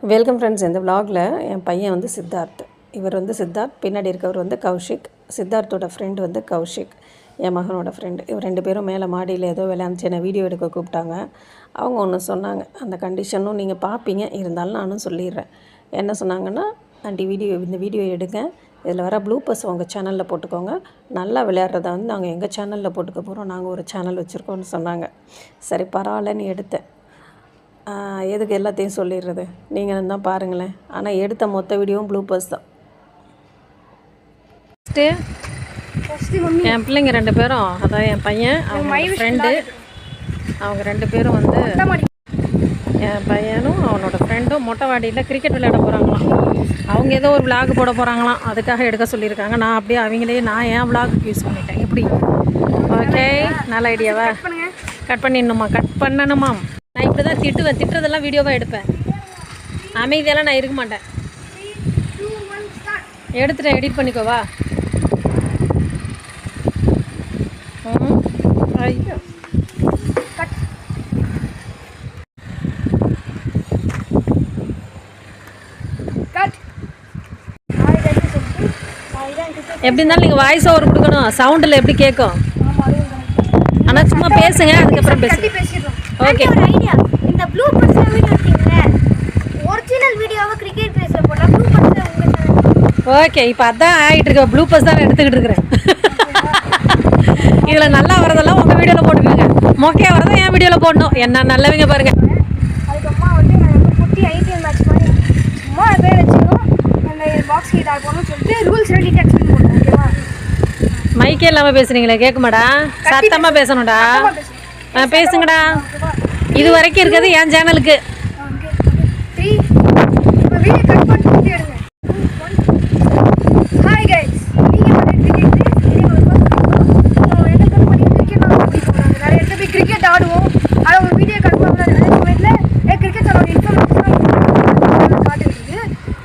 Welcome friends. இந்த விலாகில் என் பையன் வந்து சித்தார்த், இவர் வந்து சித்தார்த், பின்னாடி இருக்கவர் வந்து கௌஷிக். சித்தார்த்தோட ஃப்ரெண்டு வந்து கௌஷிக், என் மகனோட ஃப்ரெண்டு. இவர் ரெண்டு பேரும் மேலே மாடியில் ஏதோ விளையாண்டுச்சு, என்னை வீடியோ எடுக்க கூப்பிட்டாங்க. அவங்க ஒன்று சொன்னாங்க, அந்த கண்டிஷனும் நீங்கள் பார்ப்பீங்க, இருந்தாலும் நானும் சொல்லிடுறேன். என்ன சொன்னாங்கன்னா, ஆண்டி இந்த வீடியோ எடுங்க, இதில் வர ப்ளூப்பர்ஸ் உங்கள் சேனலில் போட்டுக்கோங்க, நல்லா விளையாடுறத வந்து நாங்கள் எங்கள் சேனலில் போட்டுக்க போகிறோம், நாங்கள் ஒரு சேனல் வச்சுருக்கோன்னு சொன்னாங்க. சரி பரவாயில்லன்னு எடுத்தேன். எதுக்கு எல்லாத்தையும் சொல்லிடுறது, நீங்கள் தான் பாருங்களேன். ஆனால் எடுத்த மொத்த வீடியோவும் ப்ளூப்பர்ஸ் தான். என் பிள்ளைங்க ரெண்டு பேரும், அதான் என் பையன் அவங்க ஃப்ரெண்டு, அவங்க ரெண்டு பேரும் வந்து என் பையனும் அவனோட ஃப்ரெண்டும் மொட்டை வாடியில் கிரிக்கெட் விளையாட போகிறாங்களாம். அவங்க ஏதோ ஒரு விளாக் போட போகிறாங்களாம், அதுக்காக எடுக்க சொல்லியிருக்காங்க. நான் அப்படியே அவங்களே நான் ஏன் விளாகுக்கு யூஸ் பண்ணிட்டேன். எப்படி ஓகே, நல்ல ஐடியாவா? கட் பண்ணிடணுமா? கட் பண்ணணுமா? நான் இப்படி தான் திட்டுவேன், திட்டுறதெல்லாம் வீடியோவாக எடுப்பேன். அமைதியெல்லாம் நான் இருக்க மாட்டேன். எடுத்துட்டேன், எடிட் பண்ணிக்கோவா? ஐயோ எப்படி இருந்தாலும் நீங்கள் வாய்ஸ் ஓவர் கொடுக்கணும், சவுண்டில் எப்படி கேட்கும். ஆனால் சும்மா பேசுங்க, அதுக்கப்புறம் பேசுங்க. ஓகே. இந்த ப்ளூ பர்ஸ்ல வீடியோ எடுத்தீங்க, ஒரிஜினல் வீடியோவை கிரிக்கெட் ரேஸ்ல போட்டா ப்ளூ பர்ஸ்ல உங்க சேனல். ஓகே, இப்போ அதான் ஆகிட்டு இருக்க, ப்ளூ பர்ஸ் தான் எடுத்துக்கிட்டு இருக்கிறேன். இதில் நல்லா வரதெல்லாம் உங்கள் வீடியோவில் போட்டுக்கோங்க, மொக்கையாக வரதை என் வீடியோவில் போடணும். என்ன நல்லவங்க பாருங்க. அதுக்கப்புறமா வந்து நாங்கள் குட்டி ஐபிஎல் மேட்ச் மாதிரி சும்மா பேர் வச்சுக்கணும், அந்த பாக்ஸ் கீட் ஆட் பண்ணணும்னு சொல்லிட்டு ரூல்ஸ் ரெடி எக்ஸ்பிளைன் பண்ணுவோம். ஓகேவா? மைக்கே இல்லாமல் பேசுகிறீங்களே, கேட்குமாடா? சத்தமாக பேசணும்டா. பேசுங்கடா. இது வரைக்கும் இருக்கிறது என் சேனலுக்கு. ஹாய் கைஸ், நிறைய இடத்துல போய் கிரிக்கெட் ஆடுவோம். ஆனால் ஒரு வீடியோ கன்ஃபார்ம் தான் நிறைய சமயத்தில் கிரிக்கெட் ஆட இன்ஃபர்மேஷன் காட்டுறது.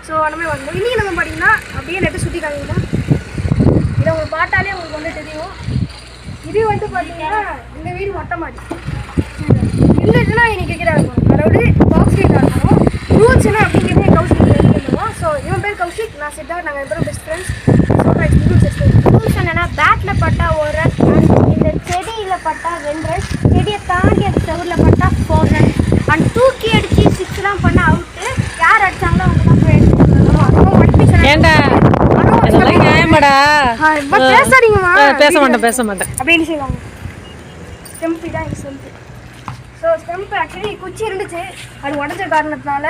ஸோ அந்த மாதிரி வந்து இன்றைக்கி நம்ம பார்த்தீங்கன்னா அப்படியே நெட்டை சுற்றி காமிங்கன்னா இதை உங்களுக்கு பார்த்தாலே உங்களுக்கு வந்து தெரியும். இது வந்து பார்த்தீங்கன்னா இந்த வீடு மொட்டை மாடி இல்லைன்னா இன்னைக்கு கிரிக்கெட் ஆடுவோம். அதாவது பாக்ஸ் கிரிக்கெட் ஆடுவோம். ரூல்ஸ் என்ன அப்படிங்கிறது கௌஷிக் பண்ணுவோம். ஸோ இவன் பேர் கௌஷிக், நான் சித்தார்த், நாங்கள் பேரும் பெஸ்ட் ஃப்ரெண்ட்ஸ். ஸோ ரூல்ஸ் என்னென்னா பேட்டில் பட்டா ஒரு ரன், இந்த செடியில் பட்டா 2 ரன், செடியை தாண்டி அந்த செவரில் பட்டா 4 ரன், அண்ட் தூக்கி அடித்து 6 பண்ணால் அவுட்டு. யார் அடித்தாங்களோ அவங்க தான் போய் பேச மாட்டேன் அப்படின்னு செய்வாங்க. ஸ்டெம்பு தான் இது ஸ்டெம்பு. ஸோ ஸ்டெம்பு ஆக்சுவலி குச்சி இருந்துச்சு, அது உடஞ்ச காரணத்தினால